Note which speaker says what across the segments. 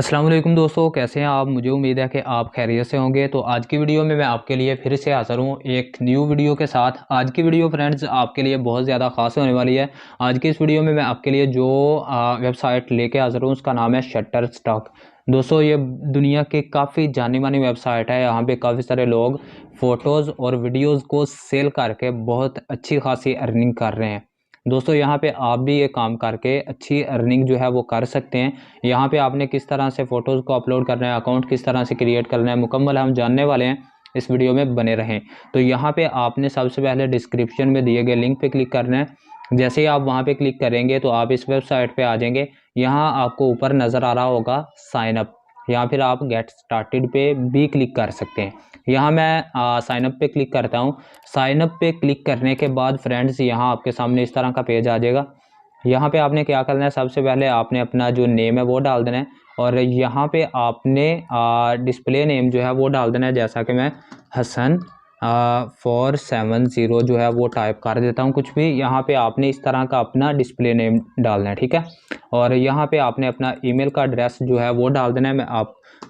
Speaker 1: अस्सलाम वालेकुम दोस्तों, कैसे हैं आप। मुझे उम्मीद है कि आप खैरियत से होंगे। तो आज की वीडियो में मैं आपके लिए फिर से हाज़िर हूँ एक न्यू वीडियो के साथ। आज की वीडियो फ्रेंड्स आपके लिए बहुत ज़्यादा ख़ास होने वाली है। आज की इस वीडियो में मैं आपके लिए जो वेबसाइट लेके हाज़िर हूँ उसका नाम है शटर स्टॉक। दोस्तों ये दुनिया की काफ़ी जानी मानी वेबसाइट है। यहाँ पे काफ़ी सारे लोग फ़ोटोज़ और वीडियोज़ को सेल करके बहुत अच्छी खासी अर्निंग कर रहे हैं। दोस्तों यहाँ पे आप भी ये काम करके अच्छी अर्निंग जो है वो कर सकते हैं। यहाँ पे आपने किस तरह से फ़ोटोज़ को अपलोड करना है, अकाउंट किस तरह से क्रिएट करना है, मुकम्मल हम जानने वाले हैं। इस वीडियो में बने रहें। तो यहाँ पे आपने सबसे पहले डिस्क्रिप्शन में दिए गए लिंक पे क्लिक करना है। जैसे ही आप वहाँ पे क्लिक करेंगे तो आप इस वेबसाइट पे आ जाएंगे। यहाँ आपको ऊपर नज़र आ रहा होगा साइन अप, या फिर आप गेट स्टार्टेड पे भी क्लिक कर सकते हैं। यहाँ मैं साइन अप पे क्लिक करता हूँ। साइन अप पे क्लिक करने के बाद फ्रेंड्स यहाँ आपके सामने इस तरह का पेज आ जाएगा। यहाँ पे आपने क्या करना है, सबसे पहले आपने अपना जो नेम है वो डाल देना है और यहाँ पे आपने डिस्प्ले नेम जो है वो डाल देना है। जैसा कि मैं हसन 470 जो है वो टाइप कर देता हूँ कुछ भी। यहाँ पे आपने इस तरह का अपना डिस्प्ले नेम डालना है, ठीक है। और यहाँ पे आपने अपना ईमेल का एड्रेस जो है वो डाल देना है। मैं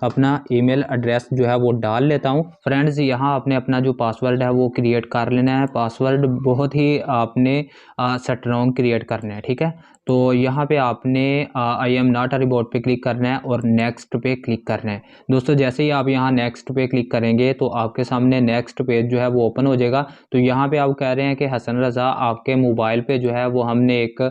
Speaker 1: अपना ईमेल एड्रेस जो है वो डाल लेता हूँ। फ्रेंड्स यहाँ आपने अपना जो पासवर्ड है वो क्रिएट कर लेना है। पासवर्ड बहुत ही आपने स्ट्रॉन्ग क्रिएट करना है, ठीक है। तो यहाँ पे आपने I am not a robot पे क्लिक करना है और नेक्स्ट पे क्लिक करना है। दोस्तों जैसे ही आप यहाँ नेक्स्ट पे क्लिक करेंगे तो आपके सामने नेक्स्ट पेज जो है वो ओपन हो जाएगा। तो यहाँ पे आप कह रहे हैं कि हसन रज़ा आपके मोबाइल पे जो है वो हमने एक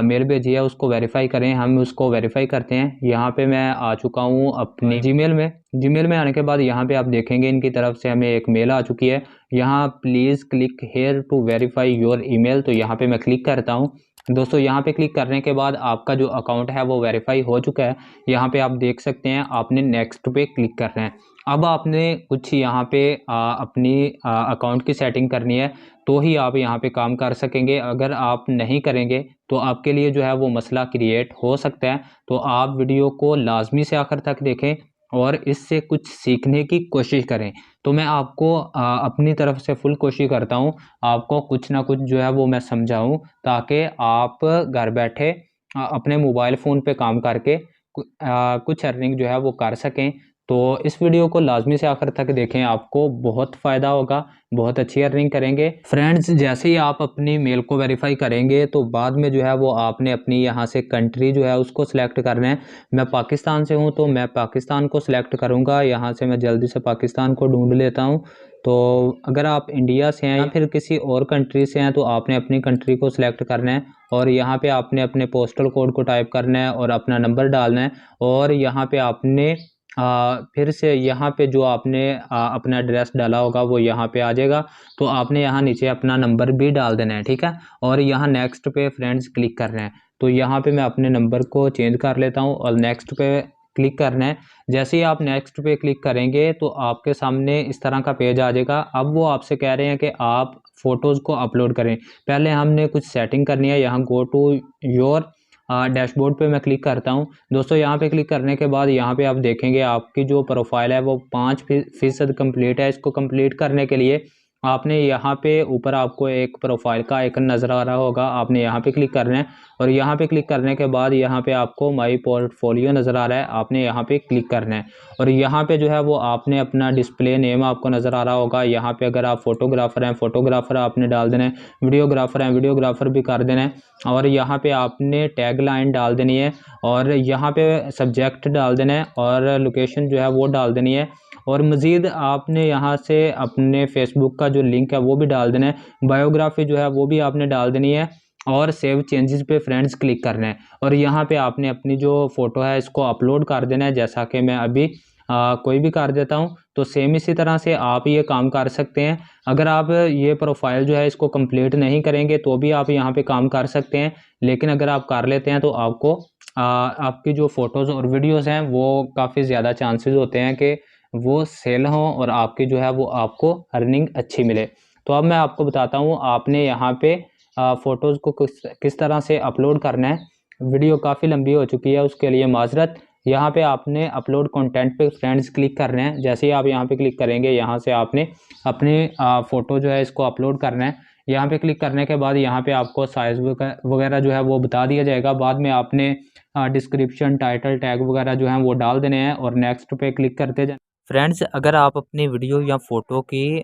Speaker 1: मेल भेजी है, उसको वेरीफाई करें। हम उसको वेरीफाई करते हैं। यहाँ पे मैं आ चुका हूँ अपनी जीमेल में आने के बाद यहाँ पे आप देखेंगे इनकी तरफ से हमें एक मेल आ चुकी है। यहाँ please click here to verify your email. तो यहाँ पे मैं क्लिक करता हूँ। दोस्तों यहाँ पे क्लिक करने के बाद आपका जो अकाउंट है वो वेरीफाई हो चुका है। यहाँ पे आप देख सकते हैं। आपने नेक्स्ट पे क्लिक करना है। अब आपने कुछ यहाँ पे अपनी अकाउंट की सेटिंग करनी है, तो ही आप यहाँ पे काम कर सकेंगे। अगर आप नहीं करेंगे तो आपके लिए जो है वो मसला क्रिएट हो सकता है। तो आप वीडियो को लाजमी से आखिर तक देखें और इससे कुछ सीखने की कोशिश करें। तो मैं आपको अपनी तरफ से फुल कोशिश करता हूँ आपको कुछ ना कुछ जो है वो मैं समझाऊँ, ताकि आप घर बैठे अपने मोबाइल फ़ोन पे काम करके कुछ अर्निंग जो है वो कर सकें। तो इस वीडियो को लाजमी से आखिर तक देखें, आपको बहुत फ़ायदा होगा, बहुत अच्छी अर्निंग करेंगे। फ्रेंड्स जैसे ही आप अपनी मेल को वेरीफाई करेंगे तो बाद में जो है वो आपने अपनी यहाँ से कंट्री जो है उसको सिलेक्ट करना है। मैं पाकिस्तान से हूँ तो मैं पाकिस्तान को सिलेक्ट करूँगा। यहाँ से मैं जल्दी से पाकिस्तान को ढूंढ लेता हूँ। तो अगर आप इंडिया से हैं या फिर किसी और कंट्री से हैं तो आपने अपनी कंट्री को सिलेक्ट करना है और यहाँ पे आपने अपने पोस्टल कोड को टाइप करना है और अपना नंबर डालना है। और यहाँ पे आपने फिर से यहाँ पे जो आपने अपना एड्रेस डाला होगा वो यहाँ पे आ जाएगा। तो आपने यहाँ नीचे अपना नंबर भी डाल देना है, ठीक है। और यहाँ नेक्स्ट पे फ्रेंड्स क्लिक करना है। तो यहाँ पे मैं अपने नंबर को चेंज कर लेता हूँ और नेक्स्ट पे क्लिक करना है। जैसे ही आप नेक्स्ट पे क्लिक करेंगे तो आपके सामने इस तरह का पेज आ जाएगा। अब वो आपसे कह रहे हैं कि आप फ़ोटोज़ को अपलोड करें। पहले हमने कुछ सेटिंग करनी है। यहाँ गो टू योर डैशबोर्ड पे मैं क्लिक करता हूँ। दोस्तों यहाँ पे क्लिक करने के बाद यहाँ पे आप देखेंगे आपकी जो प्रोफाइल है वो 5% कंप्लीट है। इसको कंप्लीट करने के लिए आपने यहाँ पे ऊपर आपको एक प्रोफाइल का आइकन नज़र आ रहा होगा, आपने यहाँ पे क्लिक करना है। और यहाँ पे क्लिक करने के बाद यहाँ पे आपको माई पोर्टफोलियो नज़र आ रहा है, आपने यहाँ पे क्लिक करना है। और यहाँ पे जो है वो आपने अपना डिस्प्ले नेम आपको नज़र आ रहा होगा। यहाँ पे अगर आप फोटोग्राफ़र हैं फोटोग्राफ़र आपने डाल देना है, वीडियोग्राफ़र हैं वीडियोग्राफ़र भी कर देना है। और यहाँ पे आपने टैग लाइन डाल देनी है और यहाँ पे सब्जेक्ट डाल देना है और लोकेशन जो है वो डाल देनी है। और मज़ीद आपने यहाँ से अपने फेसबुक का जो लिंक है वो भी डाल देना है। बायोग्राफी जो है वो भी आपने डाल देनी है और सेव चेंजेस पे फ्रेंड्स क्लिक करना है। और यहाँ पे आपने अपनी जो फ़ोटो है इसको अपलोड कर देना है, जैसा कि मैं अभी कोई भी कर देता हूँ। तो सेम इसी तरह से आप ये काम कर सकते हैं। अगर आप ये प्रोफाइल जो है इसको कंप्लीट नहीं करेंगे तो भी आप यहाँ पे काम कर सकते हैं, लेकिन अगर आप कर लेते हैं तो आपको आपकी जो फ़ोटोज़ और वीडियोज़ हैं वो काफ़ी ज़्यादा चांसेस होते हैं कि वो सेल हों और आपकी जो है वो आपको अर्निंग अच्छी मिले। तो अब मैं आपको बताता हूँ आपने यहाँ पे फ़ोटोज़ को किस तरह से अपलोड करना है। वीडियो काफ़ी लंबी हो चुकी है, उसके लिए माज़रत। यहाँ पे आपने अपलोड कंटेंट पे फ्रेंड्स क्लिक करना है। जैसे ही आप यहाँ पे क्लिक करेंगे यहाँ से आपने अपनी फ़ोटो जो है इसको अपलोड करना है। यहाँ पे क्लिक करने के बाद यहाँ पे आपको साइज़ वगैरह जो है वो बता दिया जाएगा। बाद में आपने डिस्क्रिप्शन, टाइटल, टैग वगैरह जो हैं वो डाल देने हैं और नेक्स्ट पे क्लिक करते जाए। फ्रेंड्स, अगर आप अपनी वीडियो या फ़ोटो की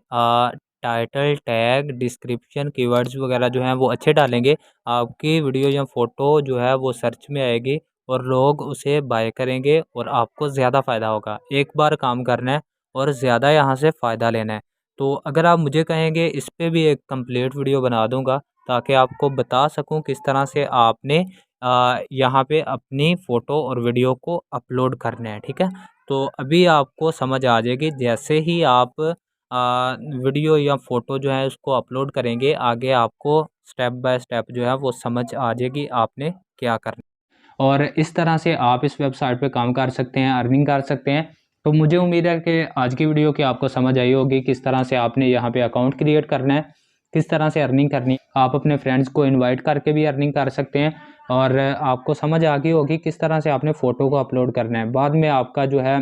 Speaker 1: टाइटल, टैग, डिस्क्रिप्शन, कीवर्ड्स वगैरह जो हैं वो अच्छे डालेंगे, आपकी वीडियो या फ़ोटो जो है वो सर्च में आएगी और लोग उसे बाय करेंगे और आपको ज़्यादा फ़ायदा होगा। एक बार काम करना है और ज़्यादा यहाँ से फ़ायदा लेना है। तो अगर आप मुझे कहेंगे, इस पे भी एक कंप्लीट वीडियो बना दूँगा ताकि आपको बता सकूँ किस तरह से आपने यहाँ पे अपनी फ़ोटो और वीडियो को अपलोड करना है, ठीक है? तो अभी आपको समझ आ जाएगी, जैसे ही आप वीडियो या फ़ोटो जो है उसको अपलोड करेंगे, आगे आपको स्टेप बाय स्टेप जो है वो समझ आ जाएगी आपने क्या करना है। और इस तरह से आप इस वेबसाइट पे काम कर सकते हैं, अर्निंग कर सकते हैं। तो मुझे उम्मीद है कि आज की वीडियो की आपको समझ आई होगी, किस तरह से आपने यहाँ पे अकाउंट क्रिएट करना है, किस तरह से अर्निंग करनी है। आप अपने फ्रेंड्स को इनवाइट करके भी अर्निंग कर सकते हैं और आपको समझ आ गई होगी किस तरह से आपने फ़ोटो को अपलोड करना है। बाद में आपका जो है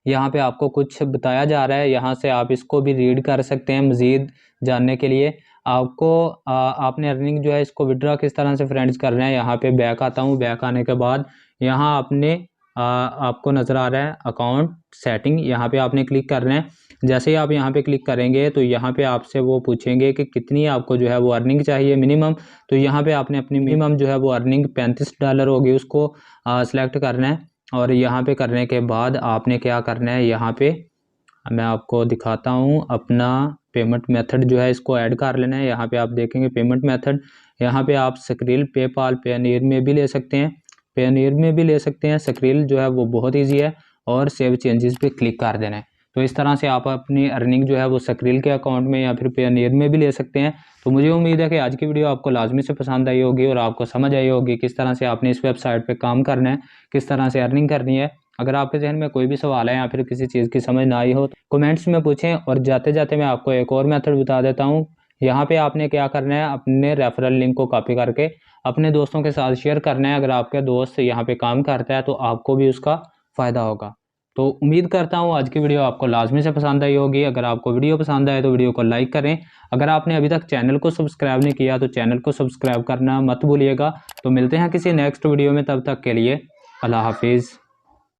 Speaker 1: यहाँ पे आपको कुछ बताया जा रहा है, यहाँ से आप इसको भी रीड कर सकते हैं मज़ीद जानने के लिए। आपको आपने अर्निंग जो है इसको विड्रॉ किस तरह से फ्रेंड्स करना है, यहाँ पे बैक आता हूँ। बैक आने के बाद यहाँ आपने आपको नज़र आ रहा है अकाउंट सेटिंग, यहाँ पे आपने क्लिक करना है। जैसे ही आप यहाँ पे क्लिक करेंगे तो यहाँ पे आपसे वो पूछेंगे कि कितनी आपको जो है वो अर्निंग चाहिए मिनिमम। तो यहाँ पे आपने अपनी मिनिमम जो है वो अर्निंग $35 होगी, उसको सिलेक्ट करना है। और यहाँ पे करने के बाद आपने क्या करना है, यहाँ पे मैं आपको दिखाता हूँ अपना पेमेंट मेथड जो है इसको ऐड कर लेना है। यहाँ पे आप देखेंगे पेमेंट मेथड, यहाँ पे आप स्क्रिल, पेपाल, पेनीयर में भी ले सकते हैं, पेनीयर में भी ले सकते हैं। स्क्रिल जो है वो बहुत ईजी है और सेव चेंजेस पे क्लिक कर देना है। तो इस तरह से आप अपनी अर्निंग जो है वो स्क्रिल के अकाउंट में या फिर पेनीयर में भी ले सकते हैं। तो मुझे उम्मीद है कि आज की वीडियो आपको लाजमी से पसंद आई होगी और आपको समझ आई होगी किस तरह से आपने इस वेबसाइट पे काम करना है, किस तरह से अर्निंग करनी है। अगर आपके जहन में कोई भी सवाल है या फिर किसी चीज़ की समझ ना आई हो तो कमेंट्स में पूछें। और जाते जाते मैं आपको एक और मेथड बता देता हूँ। यहाँ पे आपने क्या करना है, अपने रेफरल लिंक को कॉपी करके अपने दोस्तों के साथ शेयर करना है। अगर आपके दोस्त यहाँ पे काम करता है तो आपको भी उसका फ़ायदा होगा। तो उम्मीद करता हूँ आज की वीडियो आपको लाजमी से पसंद आई होगी। अगर आपको वीडियो पसंद आए तो वीडियो को लाइक करें। अगर आपने अभी तक चैनल को सब्सक्राइब नहीं किया तो चैनल को सब्सक्राइब करना मत भूलिएगा। तो मिलते हैं किसी नेक्स्ट वीडियो में, तब तक के लिए अल्लाह हाफिज़।